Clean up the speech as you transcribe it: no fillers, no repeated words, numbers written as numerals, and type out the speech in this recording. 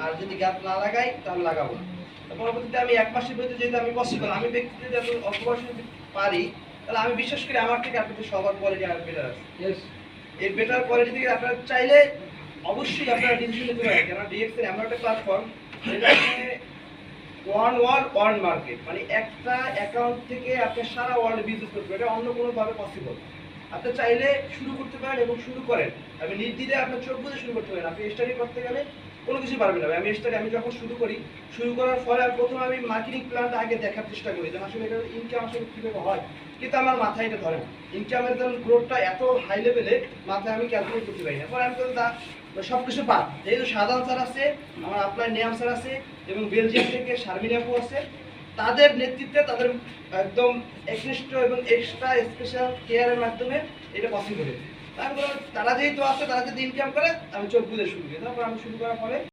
আর যদি গ্যাপ না লাগাই তাহলে লাগাবো না। পরবর্তীতে আমি 1 মাসের ভিতরে যেহেতু আমি পসিবল, আমি ব্যক্তিগত যদি এত অল্প বয়সে যদি পারি, তাহলে আমি বিশ্বাস করি আমার থেকে আপনাদের সবার কোয়ালিটি আর বেটার আছে। এই বেটার কোয়ালিটি থেকে আপনারা চাইলে অবশ্যই আপনারা ডিসিশন নিতে পারেন। কেন ডিএক্সএল এমন একটা প্ল্যাটফর্ম যেটা ওয়ান ওয়ার্ল্ড ওয়ান মার্কেট, মানে একটা অ্যাকাউন্ট থেকে আপনি সারা ওয়ার্ল্ডে বিজনেস করতে পারেন। এটা অন্য কোনোভাবে পসিবল। আপনি চাইলে শুরু করতে পারেন এবং শুরু করেন। আমি নির্দ্বিধায় আপনার চোখ বুঝে শুরু করতে পারেন। আপনি স্টাডি করতে গেলে কোনো কিছু পারবেন না। আমি যখন শুরু করি, শুরু করার ফলে প্রথমে আমি মার্কেটিং প্ল্যানটা আগে দেখার চেষ্টা করি যে আসলে এটা ইনকাম আসলে কীভাবে হয়, কিন্তু আমার মাথায় এটা ধরে না। ইনকামের ধরুন গ্রোথটা এত হাই লেভেলে মাথায় আমি ক্যালকুলেট করতে পারি না। পরে আমি তো সব কিছু পার, যেহেতু সাধারণ স্যার আছে, আমার আপনার নিয়াম স্যার আছে এবং বেলজিয়াম থেকে শারমিন আপু আছে, তাদের নেতৃত্বে, তাদের একদম একনিষ্ঠ এবং এক্সট্রা স্পেশাল কেয়ারের মাধ্যমে এটা পসিবল হয়েছে। তারপর তারা যেহেতু আছে, তারা যদি ইনকাম করে, আমি চোখ বুঝে শুরু করি। তারপর আমি শুরু করার ফলে